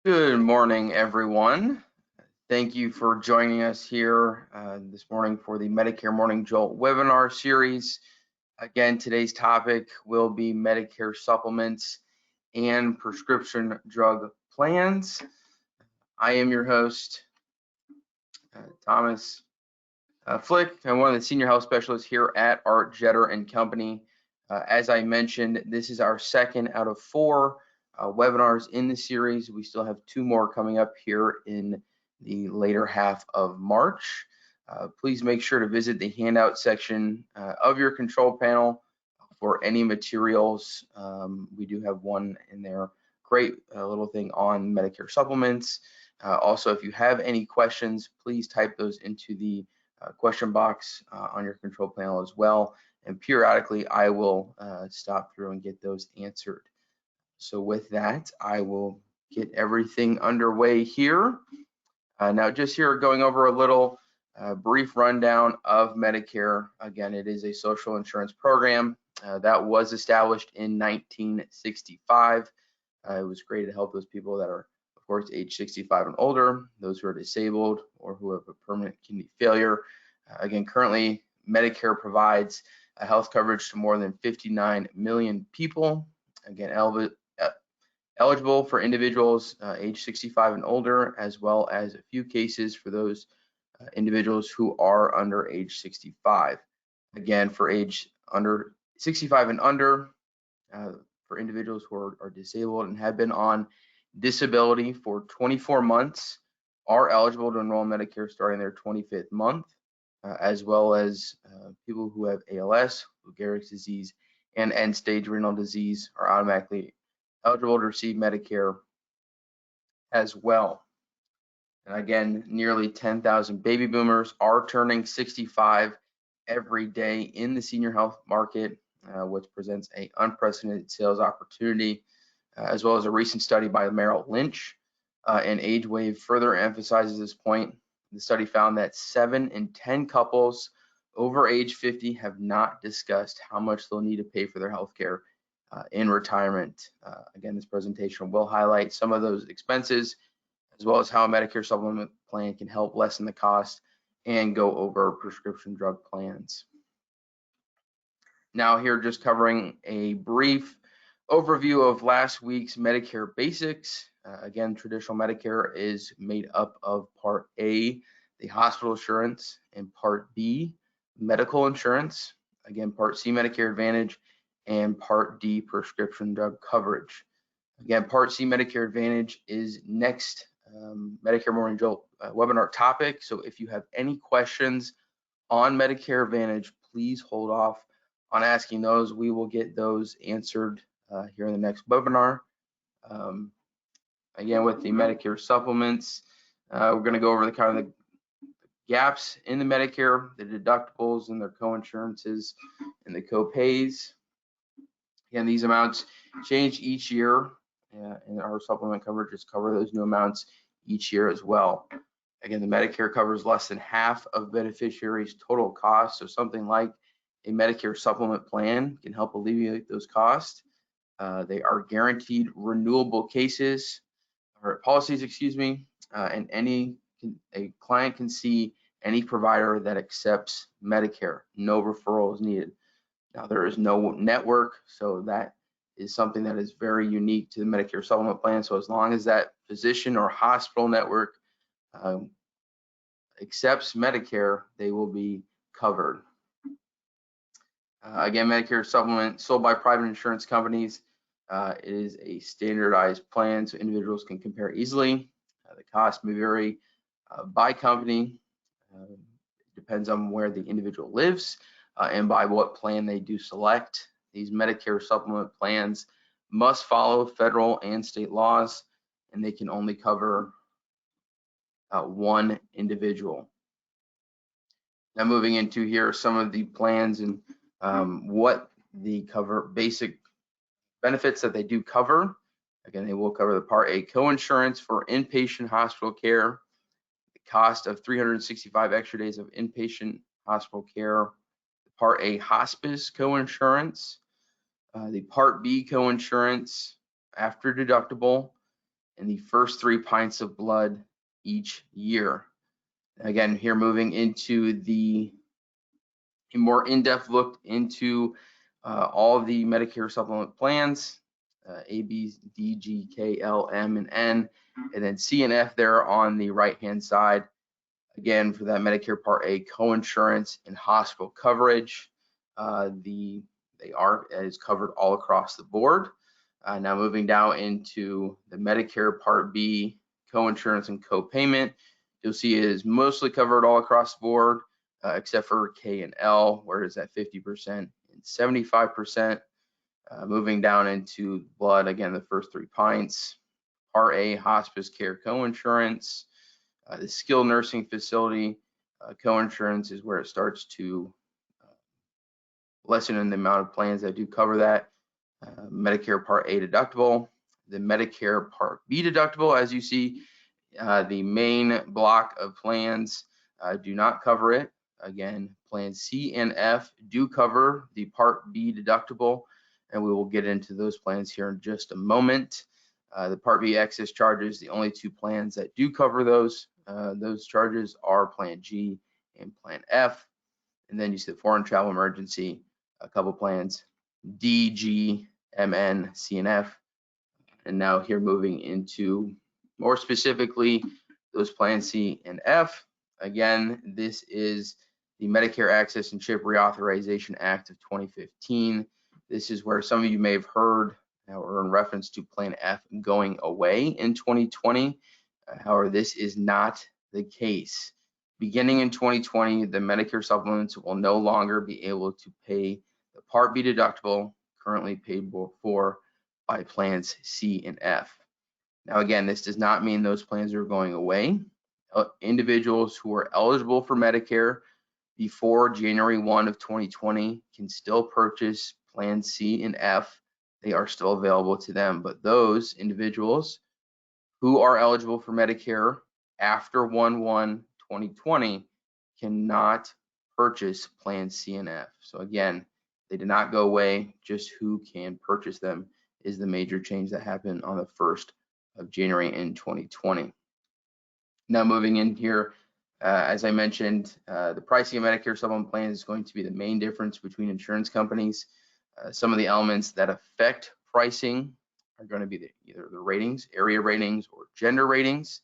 Good morning, everyone. Thank you for joining us here this morning for the Medicare Morning Jolt webinar series. Again, today's topic will be Medicare supplements and prescription drug plans. I am your host, Thomas Flick. I'm one of the senior health specialists here at Art Jetter and Company. As I mentioned, this is our second out of four webinars in the series. We still have two more coming up here in the later half of March. Please make sure to visit the handout section of your control panel for any materials. We do have one in there. Great little thing on Medicare supplements. Also, if you have any questions, please type those into the question box on your control panel as well. And periodically, I will stop through and get those answered. So with that, I will get everything underway here. Now, just here going over a little brief rundown of Medicare. Again, it is a social insurance program that was established in 1965. It was created to help those people that are, of course, age 65 and older, those who are disabled or who have a permanent kidney failure. Again, currently, Medicare provides health coverage to more than 59 million people. Again, eligible for individuals age 65 and older, as well as a few cases for those individuals who are under age 65. Again, for age under 65 and under, for individuals who are disabled and have been on disability for 24 months, are eligible to enroll in Medicare starting their 25th month, as well as people who have ALS, Lou Gehrig's disease, and end-stage renal disease are automatically eligible to receive Medicare as well. And again, nearly 10,000 baby boomers are turning 65 every day in the senior health market, which presents an unprecedented sales opportunity, as well as a recent study by Merrill Lynch and AgeWave further emphasizes this point. The study found that 7 in 10 couples over age 50 have not discussed how much they'll need to pay for their health care in retirement. Again, this presentation will highlight some of those expenses, as well as how a Medicare supplement plan can help lessen the cost and go over prescription drug plans. Now here, just covering a brief overview of last week's Medicare Basics. Again, traditional Medicare is made up of Part A, the hospital insurance, and Part B, medical insurance. Again, Part C, Medicare Advantage, and Part D, prescription drug coverage. Again, Part C, Medicare Advantage is next Medicare Morning Jolt webinar topic. So if you have any questions on Medicare Advantage, please hold off on asking those. We will get those answered here in the next webinar. Again, with the Medicare supplements, we're going to go over the kind of the gaps in the Medicare, the deductibles and their co-insurances and the co-pays. Again, these amounts change each year, and our supplement coverages cover those new amounts each year as well. Again, the Medicare covers less than half of beneficiaries' total costs, so something like a Medicare supplement plan can help alleviate those costs. They are guaranteed renewable cases or policies, and a client can see any provider that accepts Medicare. No referral is needed. Now, there is no network, so that is something that is very unique to the Medicare supplement plan. So as long as that physician or hospital network accepts Medicare, they will be covered. Again, Medicare supplement sold by private insurance companies. It is a standardized plan, so individuals can compare easily. The cost may vary by company. It depends on where the individual lives and by what plan they do select. These Medicare supplement plans must follow federal and state laws, and they can only cover one individual. Now, moving into here, some of the plans and what the basic benefits that they do cover. Again, they will cover the Part A coinsurance for inpatient hospital care, the cost of 365 extra days of inpatient hospital care, the Part A hospice coinsurance, the Part B coinsurance after deductible, and the first 3 pints of blood each year. Again, here moving into a more in-depth look into all of the Medicare supplement plans, A, B, D, G, K, L, M, and N, and then C and F there on the right-hand side. Again, for that Medicare Part A coinsurance and hospital coverage, is covered all across the board. Now moving down into the Medicare Part B coinsurance and copayment, you'll see it is mostly covered all across the board, except for K and L, where it's at 50% and 75%. Moving down into blood, again, the first 3 pints, Part A hospice care coinsurance, the skilled nursing facility coinsurance is where it starts to lessen in the amount of plans that do cover that. Medicare Part A deductible, the Medicare Part B deductible, as you see, the main block of plans do not cover it. Again, Plan C and F do cover the Part B deductible, and we will get into those plans here in just a moment. The Part B excess charges, the only 2 plans that do cover those charges are Plan G and Plan F. And then you see the foreign travel emergency, a couple plans, D, G, M, N, C, and F. And now here moving into more specifically those plans C and F. Again, this is the Medicare Access and Chip Reauthorization Act of 2015. This is where some of you may have heard or in reference to Plan F going away in 2020. However, this is not the case. Beginning in 2020, the Medicare supplements will no longer be able to pay the Part B deductible currently paid for by plans C and F. Now, again, this does not mean those plans are going away. Individuals who are eligible for Medicare before January 1 of 2020 can still purchase plans C and F. They are still available to them, but those individuals who are eligible for Medicare after 1/1/2020 cannot purchase plan C and F. So again, they did not go away, just who can purchase them is the major change that happened on the 1st of January in 2020. Now moving in here, as I mentioned, the pricing of Medicare supplement plans is going to be the main difference between insurance companies. Some of the elements that affect pricing are going to be either the ratings, area ratings, or gender ratings,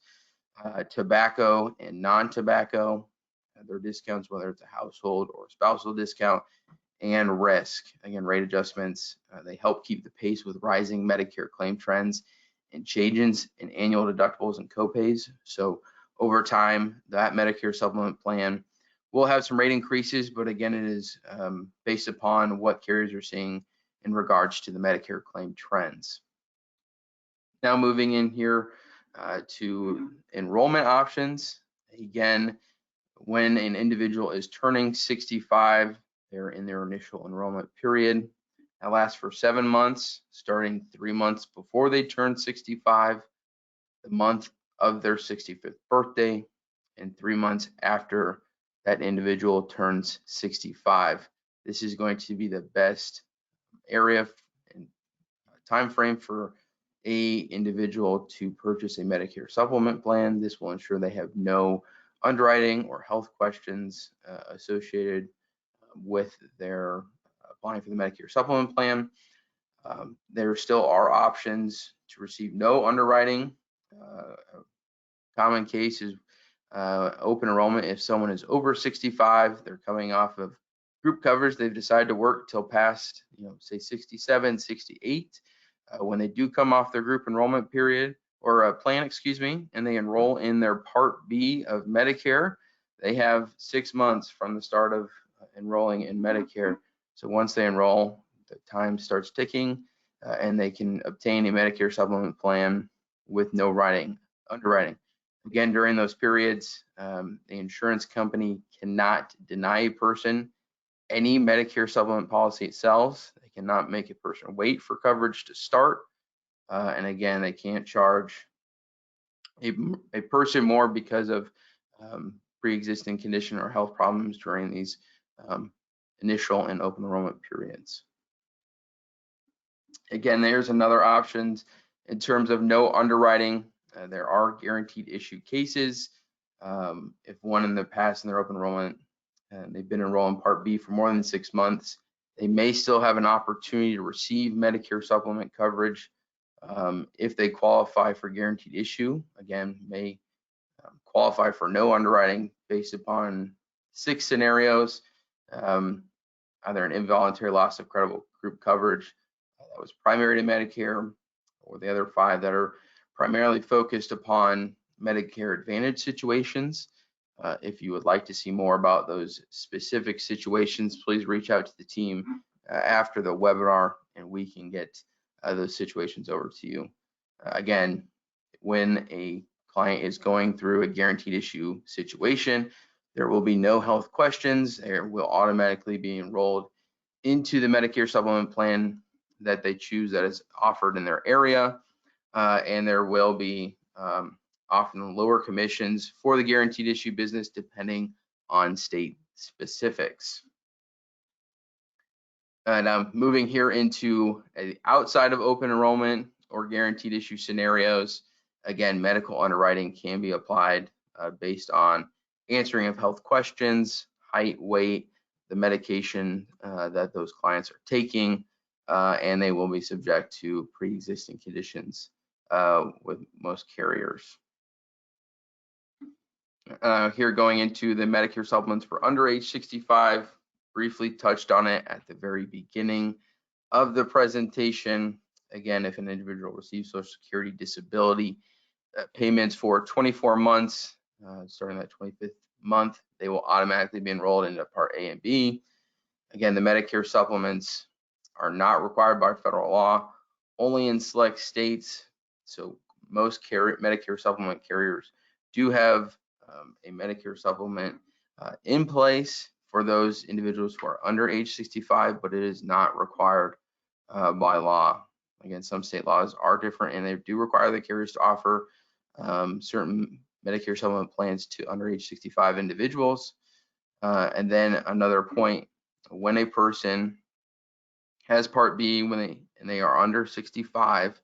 tobacco and non-tobacco, their discounts, whether it's a household or spousal discount, and risk. Again, rate adjustments, they help keep the pace with rising Medicare claim trends and changes in annual deductibles and copays. So over time, that Medicare supplement plan will have some rate increases, but again, it is based upon what carriers are seeing in regards to the Medicare claim trends. Now moving in here to enrollment options. Again, when an individual is turning 65, they're in their initial enrollment period. That lasts for 7 months, starting 3 months before they turn 65, the month of their 65th birthday, and 3 months after that individual turns 65. This is going to be the best area and time frame for a individual to purchase a Medicare supplement plan. This will ensure they have no underwriting or health questions associated with their applying for the Medicare supplement plan. There still are options to receive no underwriting. Common case is open enrollment if someone is over 65, they're coming off of group coverage, they've decided to work till past, say 67, 68. When they do come off their group enrollment period or plan, and they enroll in their Part B of Medicare, they have 6 months from the start of enrolling in Medicare. So once they enroll, the time starts ticking and they can obtain a Medicare supplement plan with no underwriting. Again, during those periods, the insurance company cannot deny a person any Medicare supplement policy it sells. They cannot make a person wait for coverage to start. And again, they can't charge a person more because of pre-existing condition or health problems during these initial and open enrollment periods. Again, there's another options In terms of no underwriting, there are guaranteed issue cases. If one in the past in their open enrollment, they've been enrolled in Part B for more than 6 months, they may still have an opportunity to receive Medicare supplement coverage if they qualify for guaranteed issue. Again, may qualify for no underwriting based upon 6 scenarios, either an involuntary loss of credible group coverage that was primary to Medicare, or the other 5 that are primarily focused upon Medicare Advantage situations. If you would like to see more about those specific situations, please reach out to the team after the webinar and we can get those situations over to you. Again, when a client is going through a guaranteed issue situation, there will be no health questions. They will automatically be enrolled into the Medicare supplement plan that they choose that is offered in their area, and there will be often lower commissions for the guaranteed issue business depending on state specifics. Now moving here into outside of open enrollment or guaranteed issue scenarios, again, medical underwriting can be applied based on answering of health questions, height, weight, the medication that those clients are taking, and they will be subject to pre-existing conditions with most carriers. Here going into the Medicare supplements for under age 65, briefly touched on it at the very beginning of the presentation. Again, if an individual receives Social Security disability payments for 24 months, starting that 25th month, they will automatically be enrolled into Part A and B. Again, the Medicare supplements are not required by federal law, only in select states. So most Medicare supplement carriers do have a Medicare supplement in place for those individuals who are under age 65, but it is not required by law. Again, some state laws are different and they do require the carriers to offer certain Medicare supplement plans to under age 65 individuals. And then another point, when a person has Part B and they are under 65,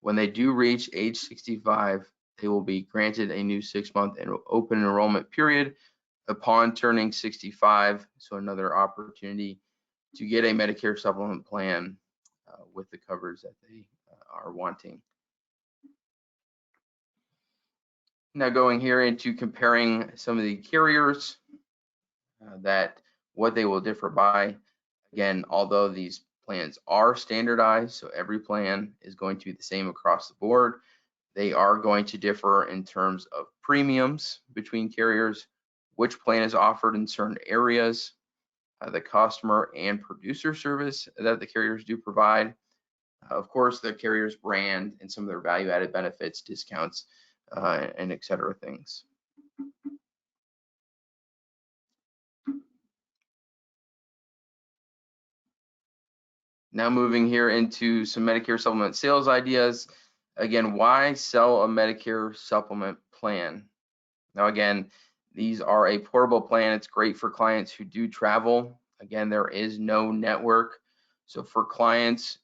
when they do reach age 65, they will be granted a new 6-month open enrollment period upon turning 65. So another opportunity to get a Medicare supplement plan with the coverage that they are wanting. Now going here into comparing some of the carriers that what they will differ by. Again, although these plans are standardized, so every plan is going to be the same across the board, they are going to differ in terms of premiums between carriers, which plan is offered in certain areas, the customer and producer service that the carriers do provide, of course, the carrier's brand and some of their value-added benefits, discounts, and et cetera things. Now moving here into some Medicare supplement sales ideas. Again, why sell a Medicare supplement plan? Now again, these are a portable plan. It's great for clients who do travel. Again, there is no network. So for clients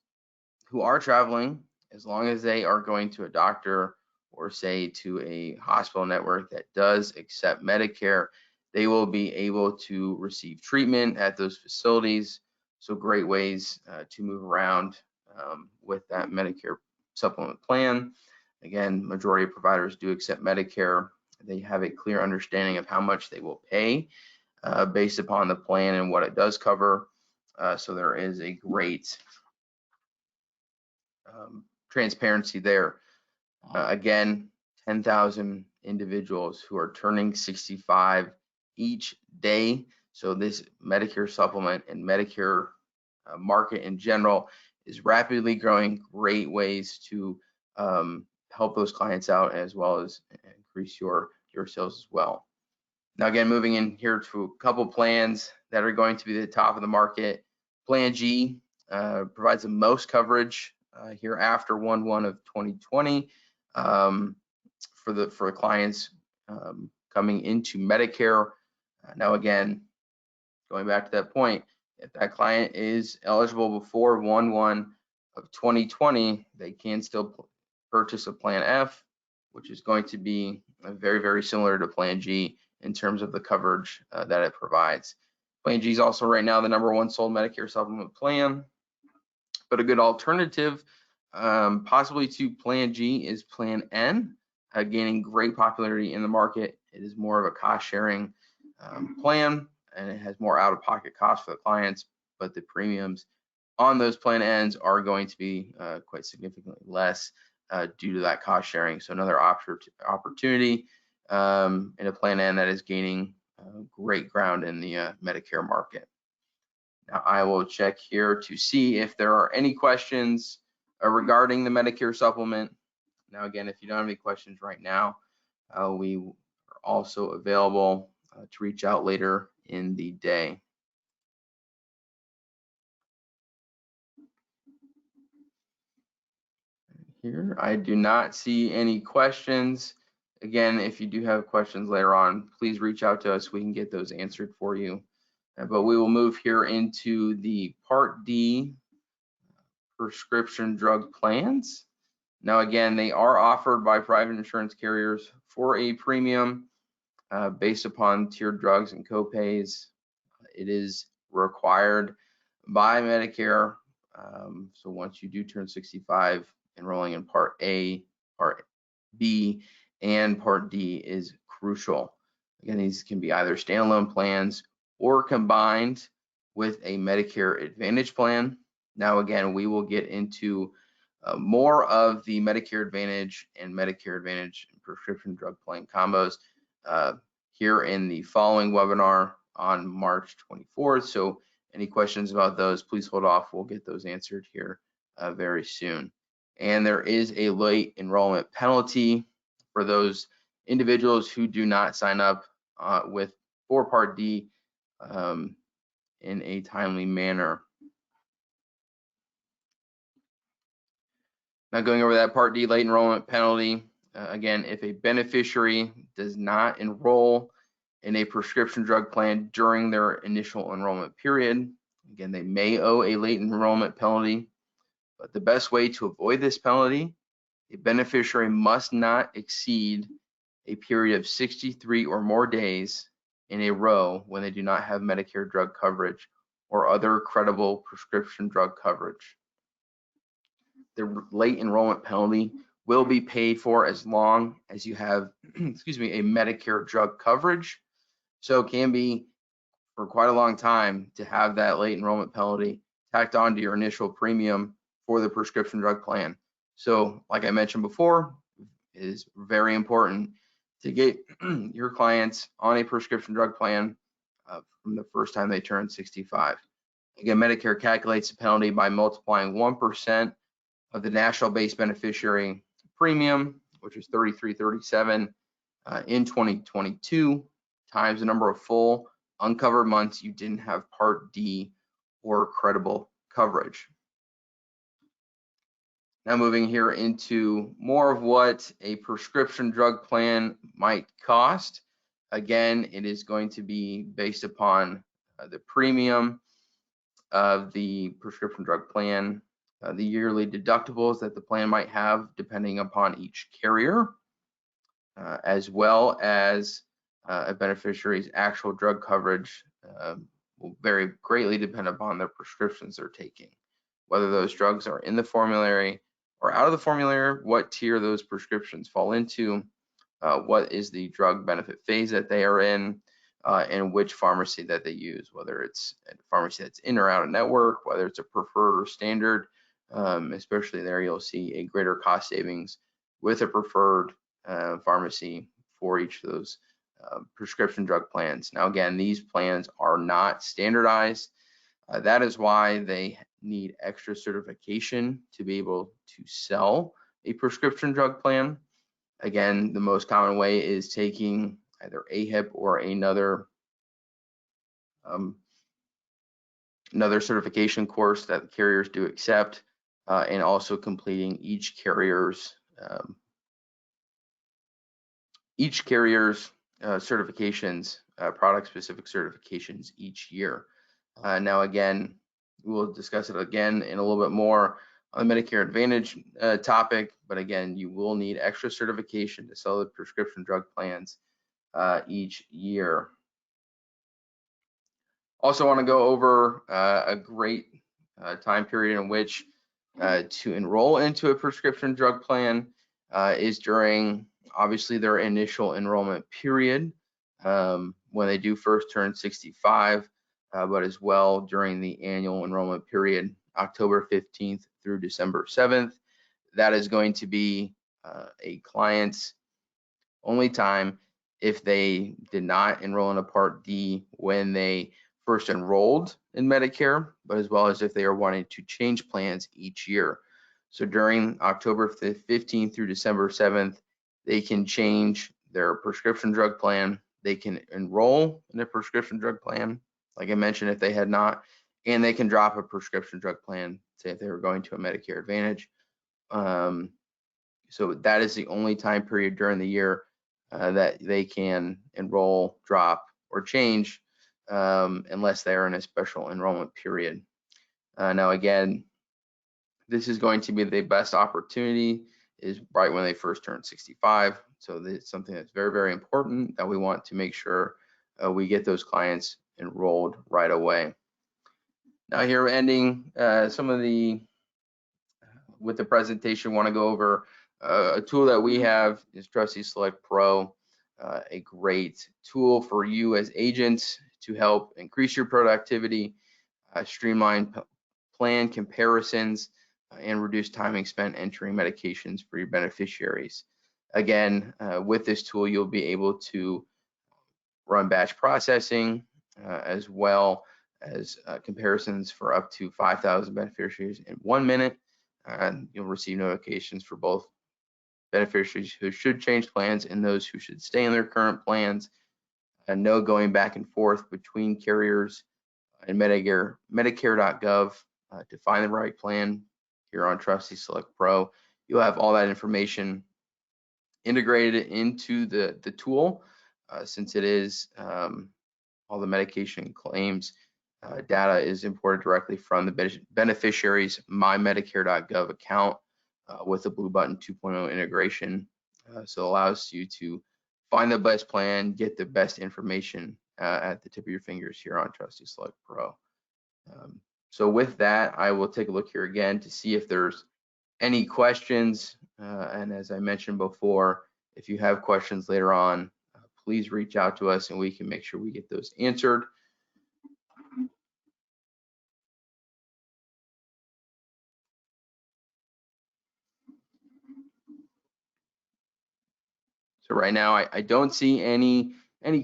who are traveling, as long as they are going to a doctor or say to a hospital network that does accept Medicare, they will be able to receive treatment at those facilities. So great ways to move around with that Medicare supplement plan. Again, majority of providers do accept Medicare. They have a clear understanding of how much they will pay based upon the plan and what it does cover. So there is a great transparency there. Again, 10,000 individuals who are turning 65 each day. So this Medicare supplement and Medicare market in general is rapidly growing. Great ways to help those clients out as well as increase your sales as well. Now again, moving in here to a couple plans that are going to be the top of the market. Plan G provides the most coverage here after 1/1 of 2020 for the clients coming into Medicare. Now again, going back to that point, if that client is eligible before 1/1 of 2020, they can still purchase a Plan F, which is going to be very, very similar to Plan G in terms of the coverage that it provides. Plan G is also right now the #1 sold Medicare supplement plan, but a good alternative possibly to Plan G is Plan N, gaining great popularity in the market. It is more of a cost-sharing plan, and it has more out-of-pocket costs for the clients, but the premiums on those Plan Ns are going to be quite significantly less due to that cost sharing. So another opportunity in a Plan N that is gaining great ground in the Medicare market. Now I will check here to see if there are any questions regarding the Medicare supplement. Now again, if you don't have any questions right now, we are also available to reach out later in the day. Here, I do not see any questions. Again, if you do have questions later on, please reach out to us. We can get those answered for you. But we will move here into the Part D prescription drug plans. Now, again, they are offered by private insurance carriers for a premium based upon tiered drugs and copays. It is required by Medicare. So once you do turn 65, enrolling in Part A, Part B, and Part D is crucial. Again, these can be either standalone plans or combined with a Medicare Advantage plan. Now, again, we will get into more of the Medicare Advantage and Medicare Advantage prescription drug plan combos here in the following webinar on March 24th. So any questions about those, please hold off. We'll get those answered here very soon. And there is a late enrollment penalty for those individuals who do not sign up for Part D in a timely manner. Now going over that Part D late enrollment penalty, again, if a beneficiary does not enroll in a prescription drug plan during their initial enrollment period, again, they may owe a late enrollment penalty. But the best way to avoid this penalty, a beneficiary must not exceed a period of 63 or more days in a row when they do not have Medicare drug coverage or other credible prescription drug coverage. The late enrollment penalty will be paid for as long as you have, excuse me, a Medicare drug coverage. So it can be for quite a long time to have that late enrollment penalty tacked onto your initial premium for the prescription drug plan. So like I mentioned before, it is very important to get your clients on a prescription drug plan from the first time they turn 65. Again, Medicare calculates the penalty by multiplying 1% of the national base beneficiary premium, which is $33.37 in 2022, times the number of full uncovered months you didn't have Part D or credible coverage. Now moving here into more of what a prescription drug plan might cost. Again, it is going to be based upon the premium of the prescription drug plan, the yearly deductibles that the plan might have depending upon each carrier, as well as a beneficiary's actual drug coverage will very greatly depend upon the prescriptions they're taking, whether those drugs are in the formulary or out of the formulary, what tier those prescriptions fall into, what is the drug benefit phase that they are in, and which pharmacy that they use, whether it's a pharmacy that's in or out of network, whether it's a preferred or standard. Especially there, you'll see a greater cost savings with a preferred pharmacy for each of those prescription drug plans. Now, again, these plans are not standardized. That is why they need extra certification to be able to sell a prescription drug plan. Again, the most common way is taking either AHIP or another certification course that the carriers do accept, and also completing each carrier's certifications, product-specific certifications each year. Now, again, we'll discuss it again in a little bit more, on the Medicare Advantage topic, but again, you will need extra certification to sell the prescription drug plans each year. Also want to go over a great time period in which to enroll into a prescription drug plan is during, obviously, their initial enrollment period when they do first turn 65, but as well during the annual enrollment period, October 15th through December 7th. That is going to be a client's only time if they did not enroll in a Part D when they first enrolled in Medicare, but as well as if they are wanting to change plans each year. So during October 15th through December 7th, they can change their prescription drug plan. They can enroll in a prescription drug plan, like I mentioned, if they had not, and they can drop a prescription drug plan, say if they were going to a Medicare Advantage. So that is the only time period during the year that they can enroll, drop, or change unless they are in a special enrollment period. Now again, this is going to be the best opportunity is right when they first turn 65. So it's something that's very, very important that we want to make sure we get those clients enrolled right away. Now here we're ending some of the, with the presentation, want to go over a tool that we have is Trusty Select Pro, a great tool for you as agents to help increase your productivity, streamline plan comparisons, and reduce timing spent entering medications for your beneficiaries. Again, with this tool, you'll be able to run batch processing as well as comparisons for up to 5,000 beneficiaries in 1 minute. You'll receive notifications for both beneficiaries who should change plans and those who should stay in their current plans. No going back and forth between carriers and Medicare.gov to find the right plan here on Trusty Select Pro. You'll have all that information integrated into the tool since it is all the medication claims data is imported directly from the beneficiary's MyMedicare.gov account with the Blue Button 2.0 integration. So it allows you to find the best plan, get the best information at the tip of your fingers here on Trusty Select Pro. So with that, I will take a look here again to see if there's any questions. And as I mentioned before, if you have questions later on, please reach out to us and we can make sure we get those answered. So right now, I don't see any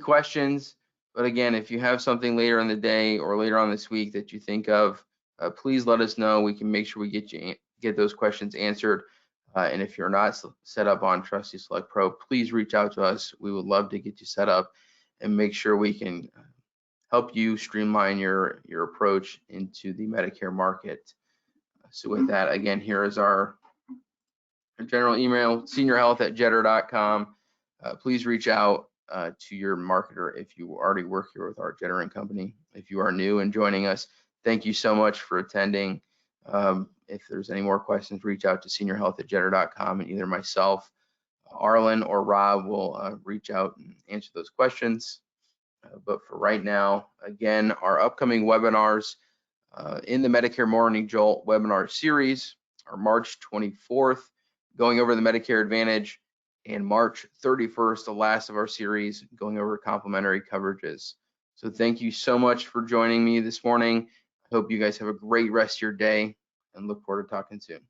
questions, but again, if you have something later in the day or later on this week that you think of, please let us know. We can make sure we get those questions answered. And if you're not set up on Trusty Select Pro, please reach out to us. We would love to get you set up and make sure we can help you streamline your approach into the Medicare market. So with that, again, here is our general email, seniorhealth@jetter.com. Please reach out to your marketer if you already work here with our Jetter & Company. If you are new and joining us, thank you so much for attending. If there's any more questions, reach out to seniorhealth@jetter.com, and either myself, Arlen, or Rob will reach out and answer those questions. But for right now, again, our upcoming webinars in the Medicare Morning Jolt webinar series are March 24th, going over the Medicare Advantage, and March 31st, the last of our series, going over complementary coverages. So thank you so much for joining me this morning. I hope you guys have a great rest of your day and look forward to talking soon.